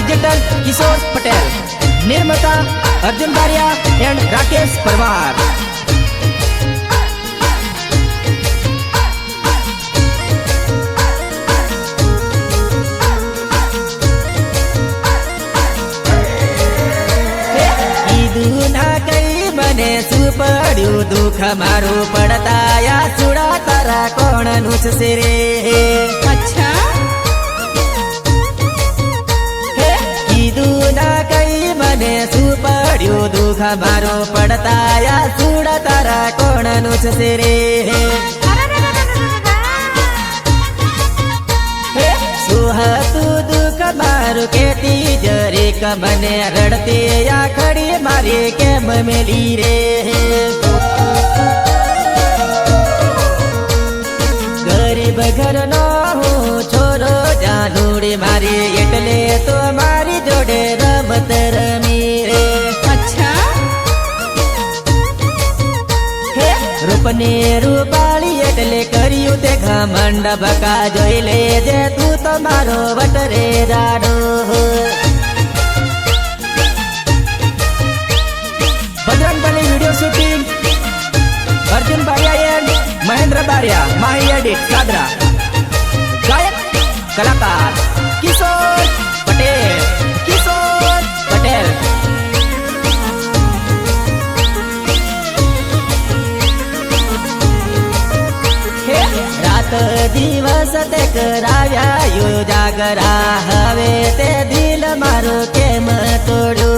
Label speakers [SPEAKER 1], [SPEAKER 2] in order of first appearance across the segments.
[SPEAKER 1] Digital किशोर पटेल, निर्माता Arjun Baria and Rakesh Parmar. મને શું પડ્યું દુઃખ મારું પડતા સુડા તારા કોણ નુછશે રે।
[SPEAKER 2] અચ્છા
[SPEAKER 1] કીધું ના કઈ મને શું પડ્યું દુઃખ મારું પડતા સુડા તારા કોણ નુછશે રે। શું હતું દુઃખ મારું કેતી જરીક મને રડતે આખડી મારી કેમ મેલી રે। ગરીબ ઘરનો હું છોરો જાનુડી મારી એટલે તો મારી જોડે રમત રમી રે।
[SPEAKER 2] અચ્છા
[SPEAKER 1] રૂપને રૂપાળી એટલે કર્યું તે ઘમંડ બકા જોઈ લેજે તું તો મારો વટરે રાડો। Bajrangbali video shooting Arjun Baria and Mahendra Baria, Mahi edit Sadra. गायक कलाकार किशोर पटेल, किशोर पटेल। रात दिवस ते कराव्या यो जागरा हवे ते दिल मारो केम तोड़ो।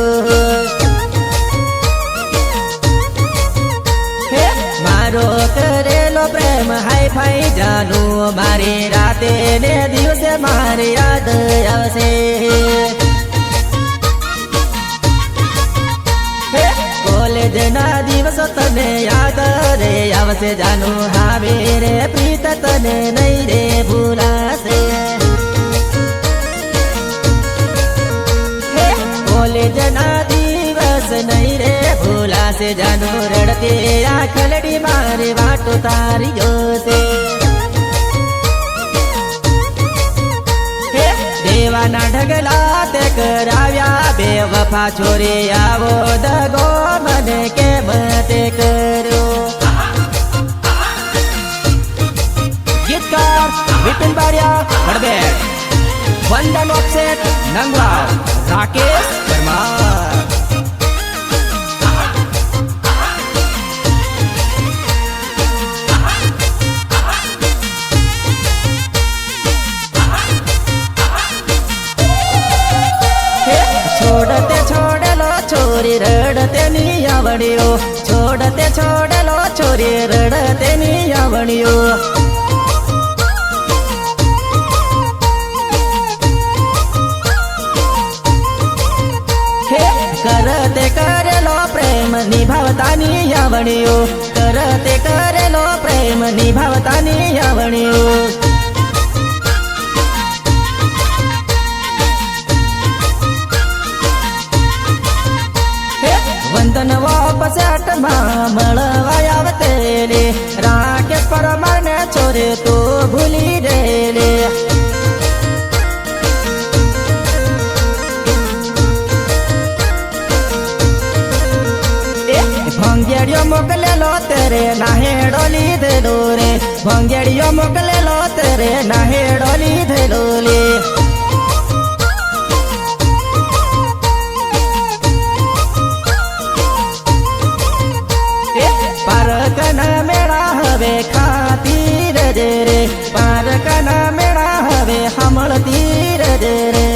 [SPEAKER 1] मारो करेलो प्रेम हाई फाई जानू मारी राते ने दिवसे मारी याद आवसे। कॉलेज ना दिवस तने याद रे आवसे जानू हावे रे प्रीत तने नहीं रे भूलासे। कॉलेज ना दिवस नहीं रे भूला से जानू रड़ते आखलड़ी मारे वाटो तारी जोसे। देवाना ढगला ते कराव्या बेवफा छोरे आवो दगो मने के मते करो। गीतकार विपिन बारिया हड़बेट, वंदन ऑफसेट नंगवा, राकेश परमार। छोड़ते छोड़लो छोरी रड़ते नी आवड़ियो, छोड़ते छोड़लो छोरी रड़ते नी आवड़ियो। करते करेलो प्रेम निभावता नी आवड़ियो, करते करेलो प्रेम निभावता नी आवड़ियो। वंदन वापस आटमा मळवायावते रे, राकेश परमार ने छोरे तो भूली रे ले। भंगेड़ियो मोकलेलो तेरे नाहेड़ो लीधेलो रे, भंगेड़ियो मोकलेलो तेरे नाहेड़ो लीधेलो ले। पारकना मेरा हवे खातीर जे रे, पारकना मेरा हवे हमळतीर जे रे।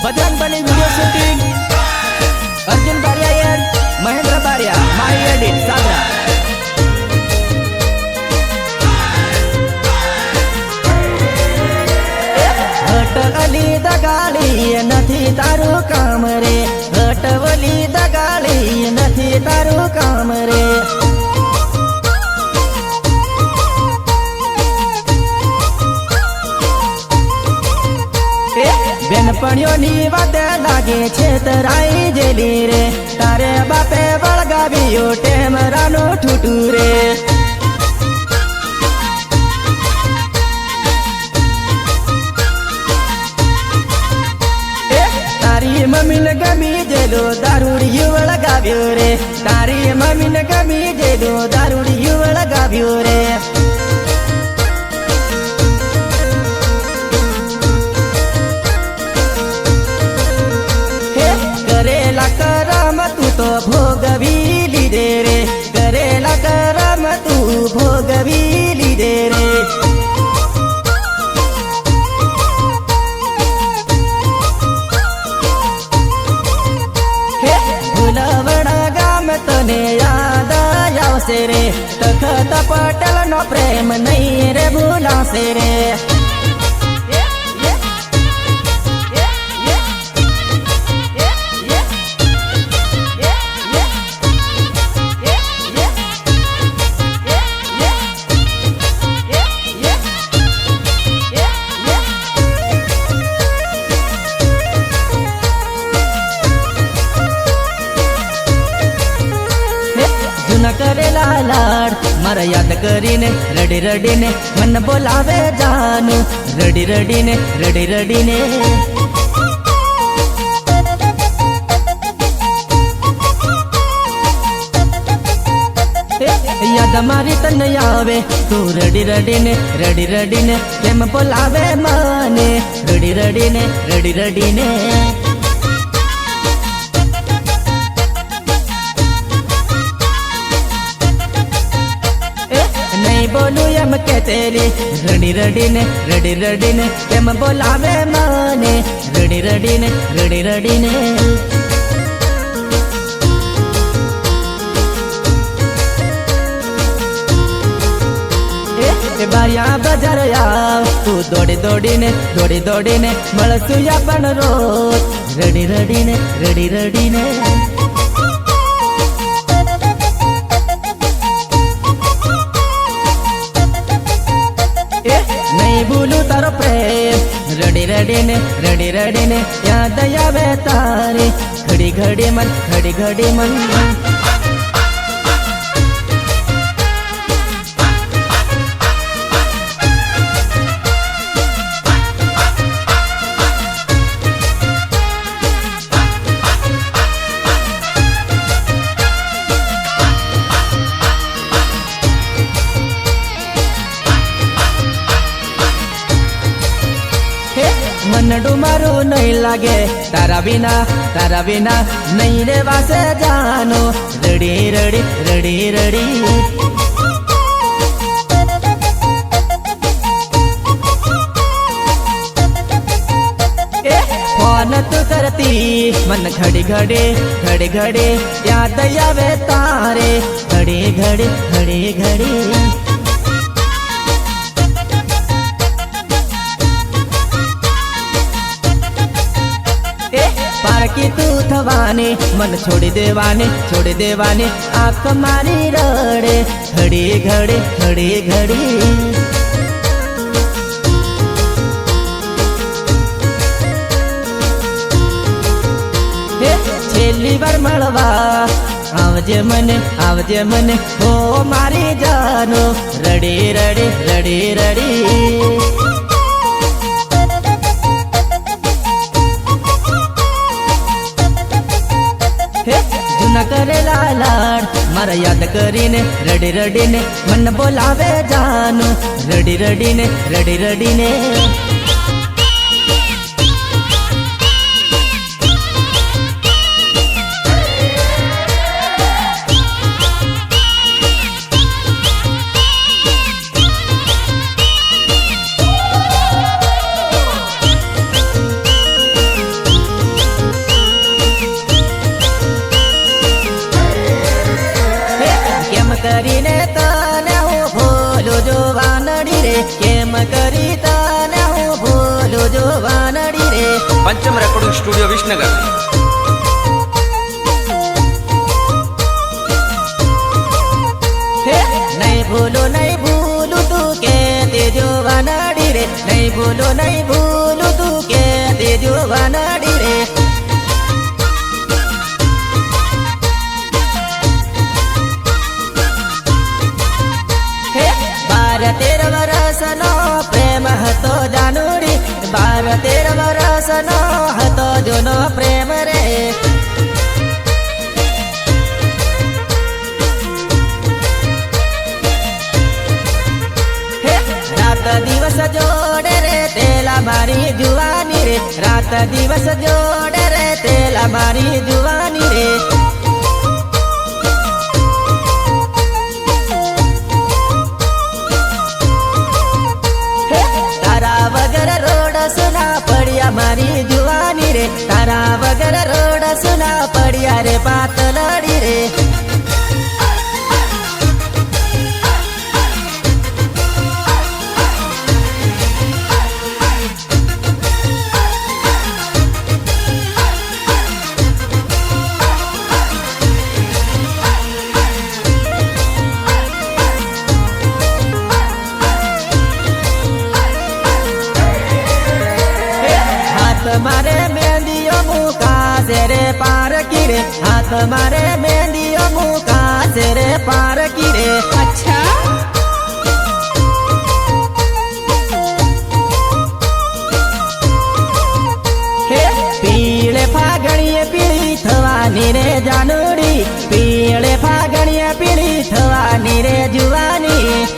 [SPEAKER 1] Bajrangbali video shooting Arjun Baria and Mahendra Baria, Mahi edit Sadra. अली दगाड़ी नथी तारू काम रे, બેનપણીઓની વાતે લાગે છે તરાઈ જેલી રે તારે બાપે વળગાવ્યો ટેમરાનું ઠૂઠું રે તારી મમ્મીને ગમી જેલો દારૂડિયું વળગાવ્યો રે તારી મમ્મીને ગમી જેલો દારૂડિયું વળગાવ્યો રે કરેલા કરમ તું તો ભોગવી લીધે રે કરેલા કરમ તું ભોગવી લીધે રે ભૂલવણા ગામ તને યાદ આવશે રે તખત પટેલ નો પ્રેમ નહીં રે ભૂલાશે રે કરેલા લાડ મારા યાદ કરીને રડી રડીને મન બોલાવે જાનું રડી રડીને યાદ મારી તને આવે તું રડી રડીને કેમ બોલાવે મને રડી રડીને નહીં બોલું એમ કે તેરી રડી રડીને કેમ બોલાવે મને રડી રડીને બાયા બજાર આવ તું દોડીને મળશું પણ રોજ રડી રડીને નહીં ભૂલું તારો પ્રેમ રડી રડીને યાદ આવે તારી ઘડી મન મનડું મારું નહીં લાગે તારા વિના નહીં રે વાસે જાનો રડી ફોન તું કરતી મન ઘડી યાદ આવે તારે ઘડી પારકી તું થવાની મન છોડી દેવાની આંખ મારી રડે ઘડી છેલ્લી વાર મળવા આવજે મને હો મારી જાનો રડી જૂના કરેલા લાડ મારા યાદ કરીને રડી રડીને મન બોલાવે જાનું રડી રડીને કરીને તને હું ભૂલું જોવા નડી રે કેમ કરી તને હું ભૂલું જોવા નડી રે
[SPEAKER 3] પંચમ રેકોર્ડિંગ સ્ટુડિયો વિસનગર
[SPEAKER 1] નહીં ભૂલું તું કે તે જોવા નડી રે નહીં ભૂલું તું કે તે જોવા જોડે રે તેલા મારી જુવાની રે રાત દિવસ જોડે રે તેલા મારી જુવાની રે તારા વગર રોડ સુના પડ્યા મારી જુવાની રે તારા વગર રોડ સુના પડ્યા રે પાતલડી રે મારે મેંદીઓ મુકાશે રે પારકી રે હાથ મારે મેંદીઓ મુકાશે રે પારકી રે
[SPEAKER 2] अच्छा
[SPEAKER 1] હે પીળે ફાગણીએ પીળી થવાની રે જાનુડી પીળે ફાગણીએ પીળી થવાની રે જુવાની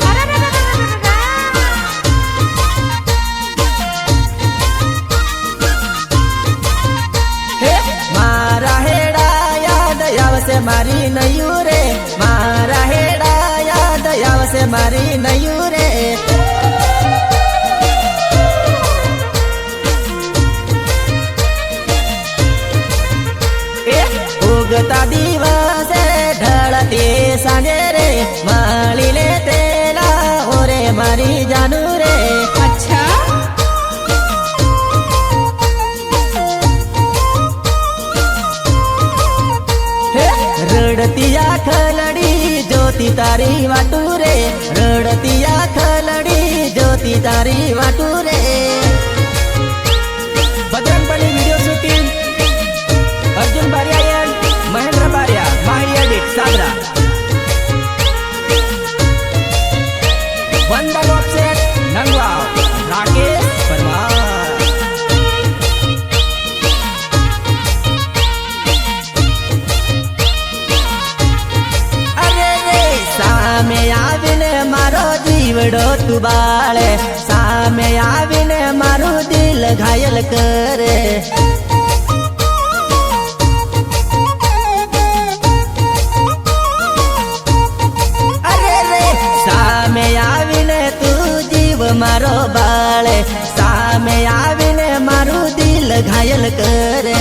[SPEAKER 1] મારી નયું રે મારા હેડા યાદ આવશે મારી નયું રે ઉગતા દિવસે ઢળતી સાંજે રે માળી લે તેલા ઓરે મારી જાનુ રે
[SPEAKER 2] अच्छा
[SPEAKER 1] રડતિયા ખલડી જ્યોતિ તારી વાટુ રે રડતિયા ખલડી જ્યોતિ તારી વાટુ રે Bajrangbali video shooting Arjun Baria Mahendra Baria Mahiya edit Sabra Vandan offset નંગવાવ Rakesh Parmar સામે આવીને મારો જીવડો તું બાળે સામે આવીને મારું દિલ ઘાયલ કરે અરે રે સામે આવીને તું જીવ મારો બાળે સામે આવીને મારું દિલ ઘાયલ કરે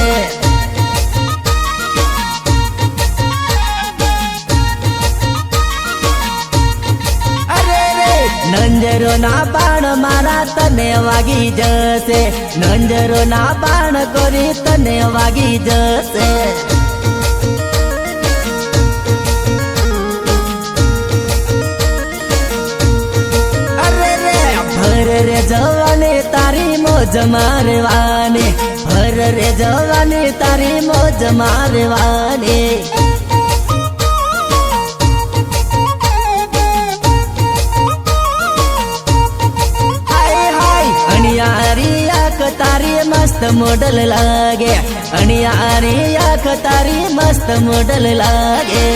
[SPEAKER 1] નંજરો ના બાણ મારા તને વાગી જશે નંજરો ના બાણ કરી તને વાગી જશે અરે રે ભર રે જવાને તારી મોજ મારવાની ભર રે જવાને તારી મોજ મારવાની અણિયારી આંખ તારી મસ્ત મોડલ લાગે અણિયારી આંખ તારી મસ્ત મોડલ લાગે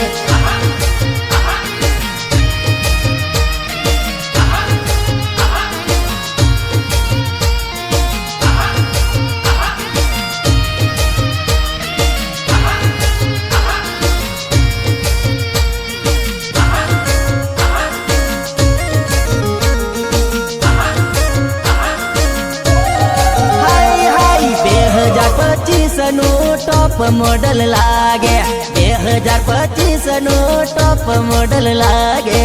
[SPEAKER 1] નું ટોપ મોડલ લાગે 2025 નું ટોપ મોડલ લાગે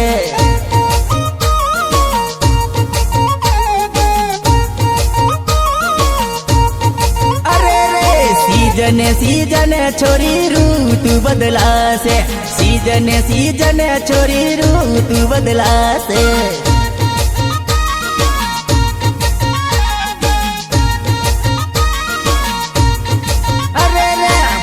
[SPEAKER 1] અરે રે સીજને છોરી ઋતુ બદલાશે સીજને છોરી ઋતુ બદલાશે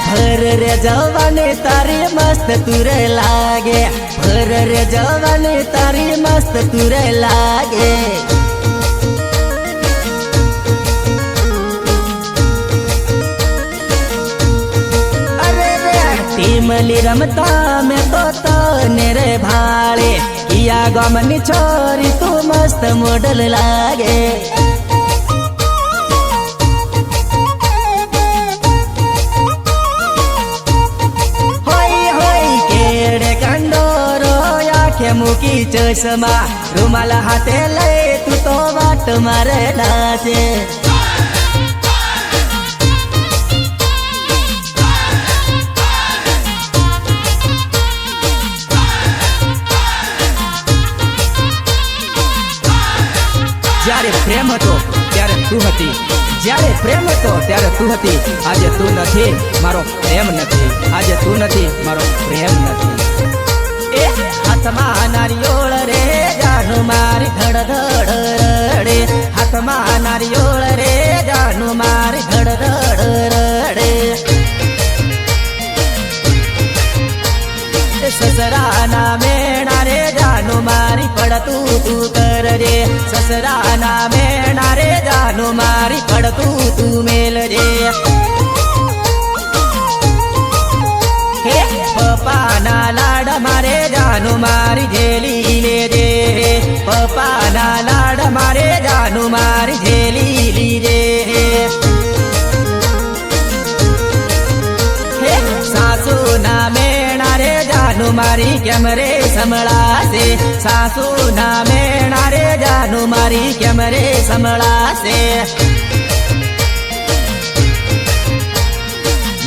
[SPEAKER 1] ભર રે જવાને તારી મસ્ત તુરે લાગે ભર રે જવાને તારી મસ્ત તુરે લાગે અરે રે ટીમલી રમતા મેં તો તને રે ભાળે ઝઘડિયા ગામની છોરી તું મસ્ત મોડલ લાગે હોય હોય કેડે કંડોરો આંખે મૂકી ચશ્મા રૂમાલ હાથે લઈ તું તો વાટ મારે નાચે જ્યારે પ્રેમ હતો ત્યારે તું હતી જ્યારે પ્રેમ હતો ત્યારે તું હતી આજે તું નથી મારો પ્રેમ નથી આજે તું નથી મારો પ્રેમ નથી એ હાથમાં નારિયોળ રે જાનું મારી ધડ રડે હાથમાં નારિયોળ રે જાનું મારી ધડ રડે સસરાના મેણા રે જાનું મારી પડતું તું કરજે સસરાના મેણા રે જાનું મારી પડતું તું મેલજે હે પપ્પાના લાડ મારે જાનું મારી ઝેલી લેજે પપ્પાના લાડ મારે જાનું મારી ઝેલી લીજે હે સાસુના મેણા રે જાનું મારી કેમ રે સંભળાશે સાસુના મેણા રે જાનું મારી કેમ રે સંભળાશે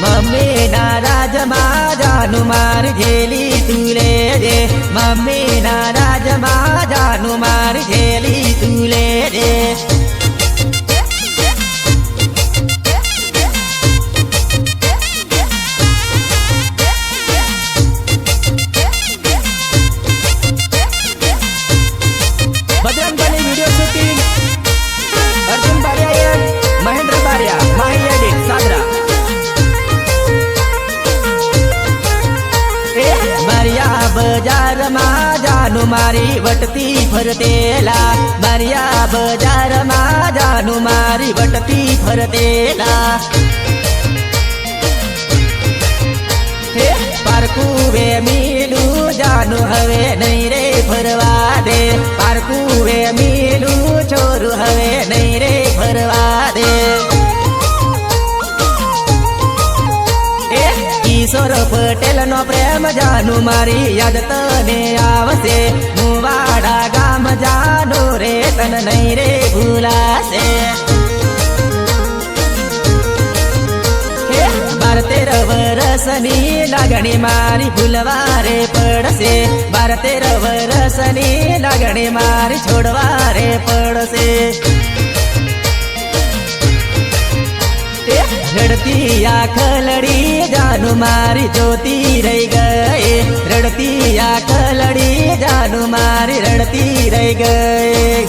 [SPEAKER 1] મમ્મીના રાજમાં જાનું મારી ઝેલી તું લેજે મમ્મીના રાજમાં જાનું મારી ઝેલી તું લેજે Bajrangbali video shooting Arjun Baria Mahendra Baria Mahi edit Sadra મારિયા બજારમાં જાનું મારી વટતી ફરતેલા મારિયા બજારમાં જાનું મારી વટતી ફરતેલા હે પારકું વે મીલું જાનું હવે નહીં રે ફરવા દે પારકું વે મીલું છોરું હવે નહીં રે ફરવા દે કિશોર પટેલ નો પ્રેમ જાનું મારી યાદ તને આવશે મુવાડા ગામ જાનો રે તન નહીં રે ભૂલાશે 12-13 વર્ષની લાગણી મારી ભૂલવા રે પડશે 12-13 વર્ષની લાગણી મારી છોડવા રે પડશે રડતી આંખ લડી જાનું મારી જોતી રહી ગઈ રડતી આંખ લડી જાનું મારી રડતી રહી ગઈ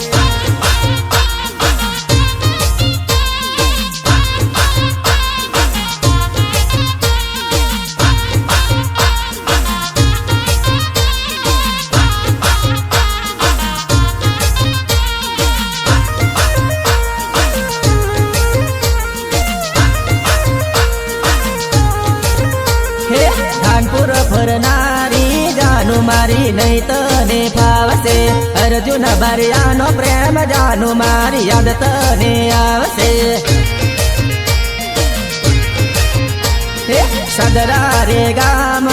[SPEAKER 1] કાનપુર ફરનારી જાનું મારી નહીં તને ફાવશે અર્જુન બારિયાનો પ્રેમ જાનું મારી યાદ તને આવશે સદરા રે ગામ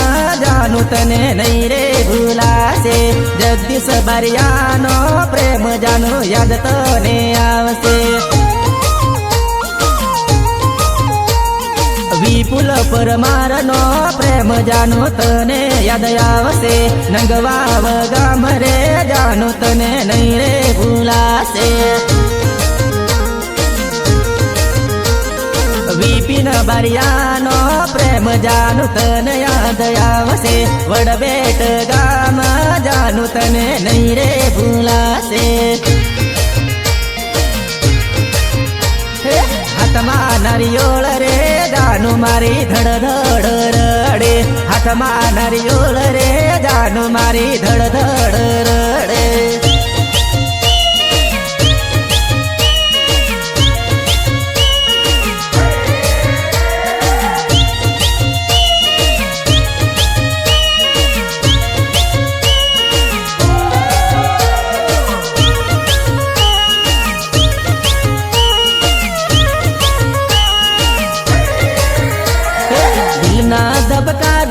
[SPEAKER 1] જાનું તને નહીં રે ભૂલાશે જગદીશ બારિયાનો પ્રેમ જાનું યાદ તને આવશે વિપુલ પરમારનો પ્રેમ જાનો તને યાદ આવશે નંગવાવ ગામ રે જાનો તને નહીં રે ભૂલાશે વિપિન બારિયાનો પ્રેમ જાનો તને યાદ આવશે વડબેટ ગામ જાનો તને નહીં રે ભૂલાશે હાથમાં નારિયોળ રે જાનું મારી ધડ ધડ રડે હાથમાં નારિયોળ રે જાનું મારી ધડ ધડ રડે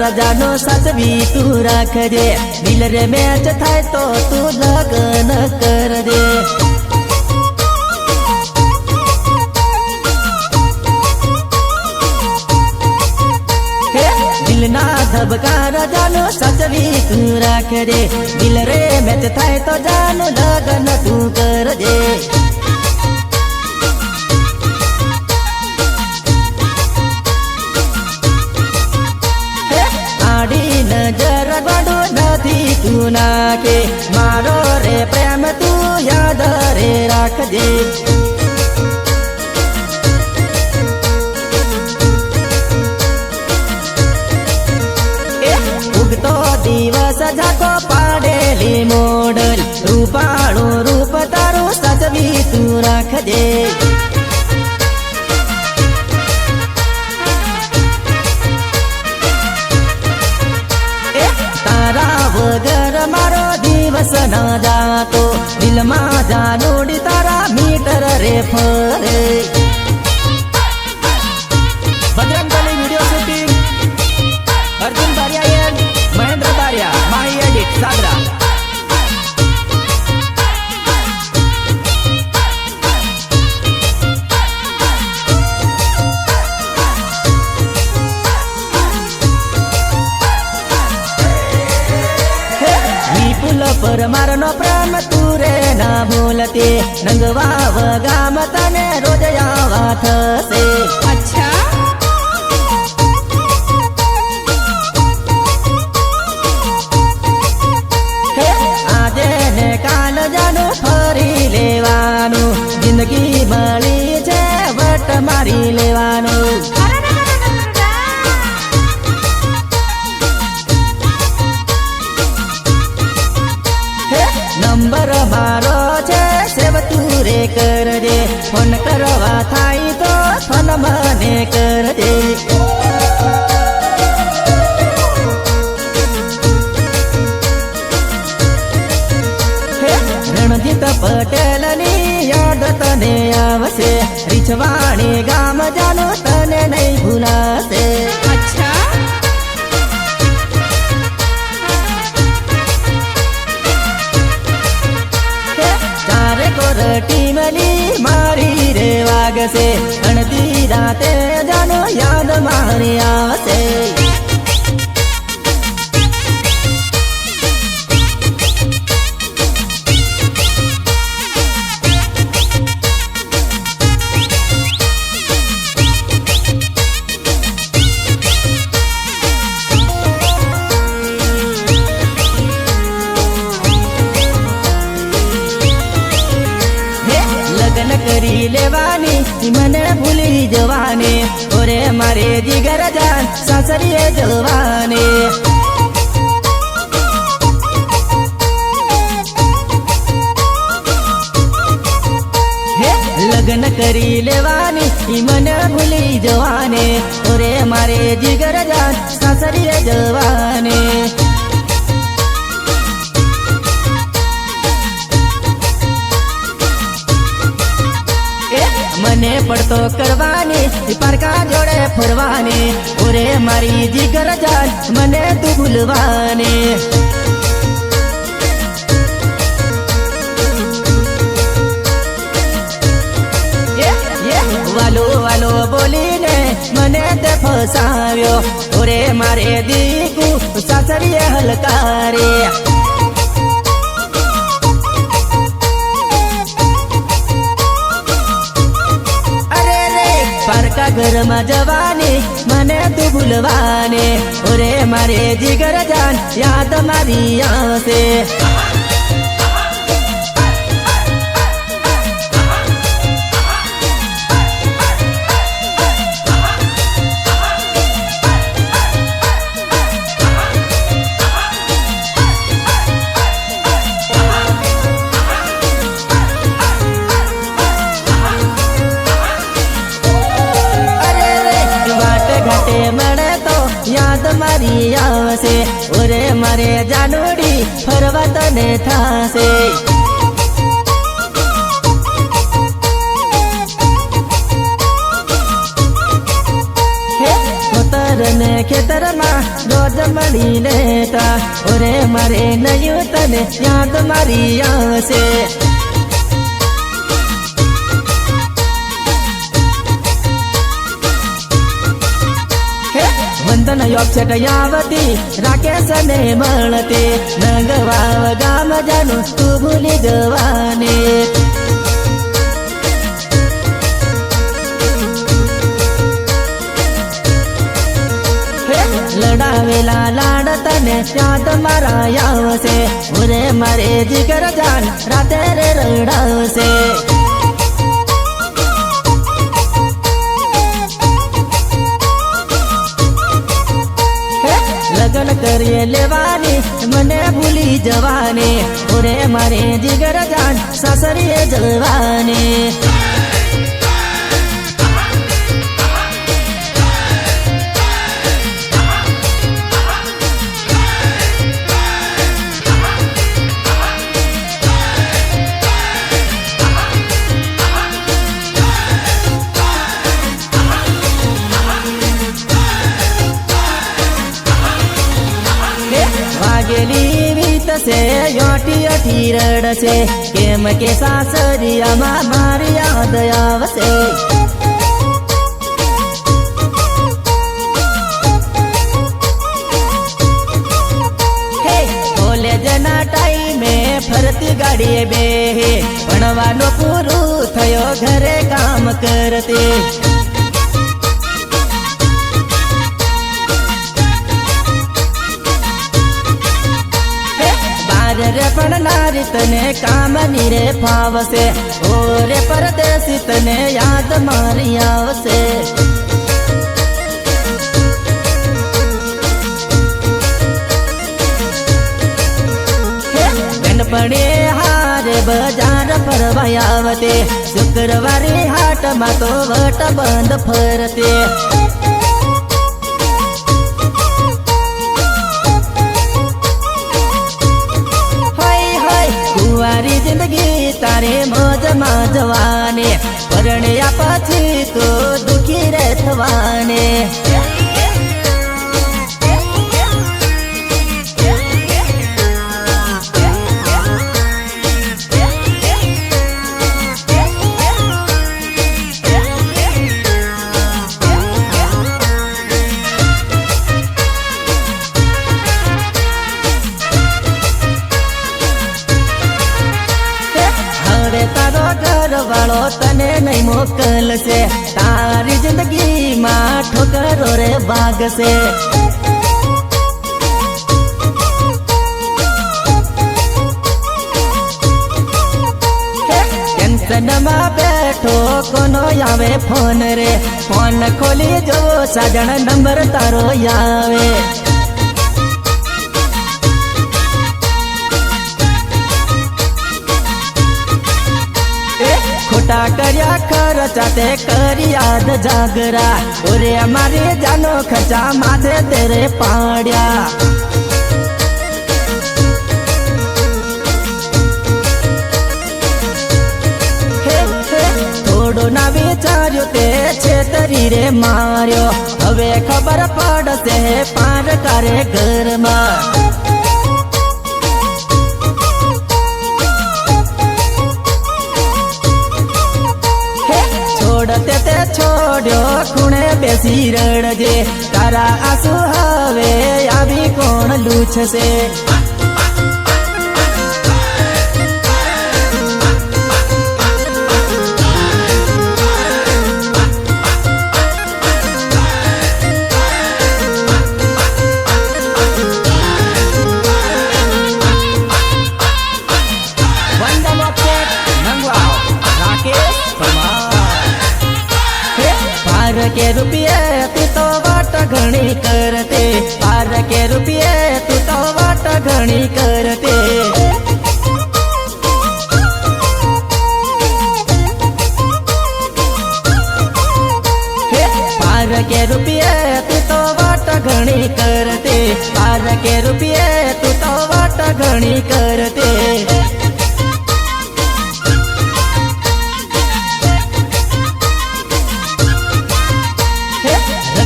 [SPEAKER 4] રજાનો સાચવી તું રાખજે દિલ રે મેચ થાય તો તું લગન કરજે દિલના ધબકા રજાનો સાચવી તું રાખજે દિલ રે મેચ થાય તો જાનો લગન તું કરજે આડી નજર ગોડો નથી તું નાખે મારો રે પ્રેમ તું યાદ રે રાખજે ઉગતો દિવસ ઝાકો પાડેલી મોડલ રૂપાળું રૂપ તારું સાચવી તું રાખજે તારા વગર મારો દિવસ ના જાતો દિલમાં જાનોડી તારા મીટર રે ફરે
[SPEAKER 1] Bajrangbali video shooting Arjun Baria Mahendra Baria Mahi edit Sagra
[SPEAKER 4] Vipul પરમારનો પ્રેમ તું રે ના ભૂલતી નંગવાવ ગામ તને રોજ આવા થશે
[SPEAKER 2] અચ્છા
[SPEAKER 4] આજે ને કાલ જાનું ફરી લેવાનું જિંદગી મળી છે વટ મારી લેવાનું નંબર મારો છે સેવ તું રે કરજે ફોન કરવા થાય તો ફોન મને કરજે રણજીત પટેલની યાદ તને આવશે રીછવાણી ગામ જાનો તને નહીં ભૂલાશે
[SPEAKER 2] અચ્છા
[SPEAKER 4] ચારે કોર ટીમલી મારી રે વાગશે અણધી રાતે જાનો યાદ મારી આવશે લગ્ન કરી લેવાની મને ભૂલી જવાની ઓરે મારે જીગર જાન સાસરીએ જવાની લગ્ન કરી લેવાની મને ભૂલી જવાની ઓરે મારે જીગર જાન સાસરીએ જવાની મને પડતો કરવાની પારકા જોડે ફરવાની ઓરે મારી જીગર જાન મને તું ભૂલવાની વાલો વાલો બોલીને મને તે ફસાવ્યો ઓરે મારે દીકુ સાસરીએ હલકારે પારકા ઘરમાં જવાની મને તું ભૂલવાની ઓરે મારે જીગર જાન યાદ મારી આવશે મળે તો યાદ મારી આવશે ઓરે મારે જાનોડી ફરવા તને થાશે ખેતરમાં રોજ મળી લેતા ઓરે મારે નયું તને યાદ મારી આવશે વંદન યોગક્ષેટ યાવતી રાકેશ ને મળતી નંગવાવ ગામ જાનું તું ભૂલી જવાની લડાવેલા લાડ તને યાદ મારા આવશે ઓરે મારે જીગર જાન રાતે રે રડાવશે લગન કરીએ લેવાની મને ભૂલી જવાની ઓરે મારે જીગર જાન સાસરીએ જવાની વાગેલી વીત છે યોટી અઠી રડશે કેમ કે સાસરિયામાં મારી યાદ આવશે કોલેજના ટાઈમે ફરતી ગાડીએ બેહે ભણવાનું પૂરું થયો ઘરે કામ કરતી રે પણ નારી તને કામની રે ફાવશે ઓરે પરદેશી તને યાદ મારી આવશે ગણપણે હારે બજાર ફરવા આવતે શુક્રવારે હાટમાં તો વટ બંધ ફરતે કુંવારી જિંદગી તારે મોજમાં જવાને પરણ્યા પછી તો દુખી રે થવાને વાળો તને નહીં મોકલશે તારી જિંદગીમાં ઠોકરો રે વાગશે ટેન્શનમાં બેઠો કોનો આવે ફોન રે ફોન ખોલી જો સાજણ નંબર તારો આવે ખોટા કર્યા ખર્ચા તે કરી યાદ જાગરા ઓરે અમારે જાનો ખર્ચા માથે તેરે પાડ્યા થોડો ના વિચાર્યું તે છેતરી રે માર્યો હવે ખબર પડશે પાર કરે ઘરમાં છોડતે તે છોડ્યો ખૂણે બેસી રડજે તારા આંસુ હવે આવી કોણ લૂછશે के रुपये तू तो वाट घणी करते पार के रुपये तू तो वाट घणी करते पार के रुपये तू तो वाट घणी करते पार के रुपये तू तो वाट घणी करते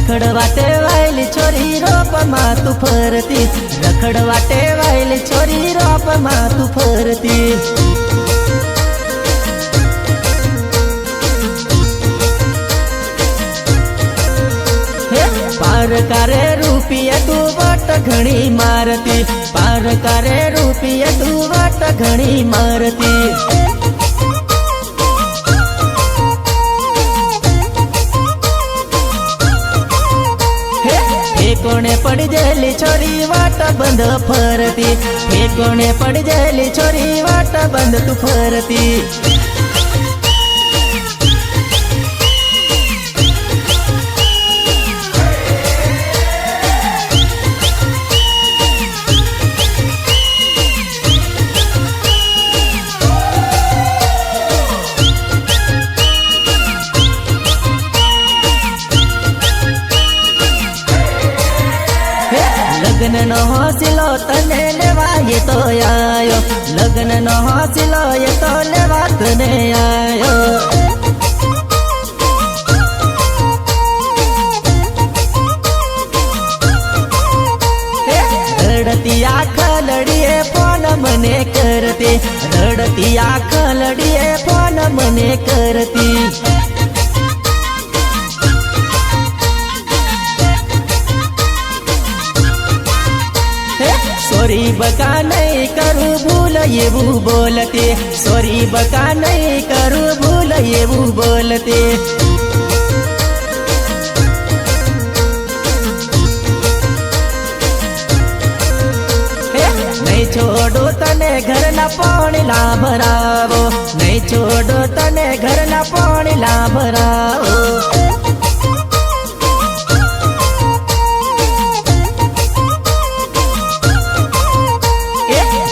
[SPEAKER 4] રખડવા ટેવાયેલી છોરી રોપમાં તું ફરતી, રખડવા ટેવાયેલી છોરી રોપમાં તું ફરતી. પાર કરે રૂપિયા તું વટ ઘણી મારતી, પાર કરે રૂપિયા તું વટ ઘણી મારતી. કોણે પડી જેલી છોરી વાટ બંધ ફરતી, કોણે પડી જેલી છોરી વાટ બંધ તું ફરતી. લગ્ન નો હોસિલો તને લેવા એ તો આયો, લગ્ન નો હોસિલો એ તો લેવા તને આયો. રડતી આંખ લડીએ ફોન મને કરતી, રડતી આંખ લડીએ ફોન મને કરતી. સોરી બકા નહીં કરું ભૂલ એવું બોલતી, સોરી બકા નહીં કરું ભૂલ એવું બોલતી. નહીં છોડો તને ઘરના પાણી લાભરાવો, નહીં છોડો તને ઘરના પાણી લાભરાવો.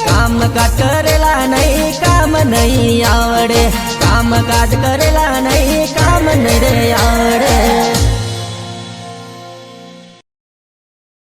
[SPEAKER 4] કામકાજ કરેલા નહીં કામ નહીં આવડે, કામકાજ કરેલા નહીં કામ નહીં આવડે.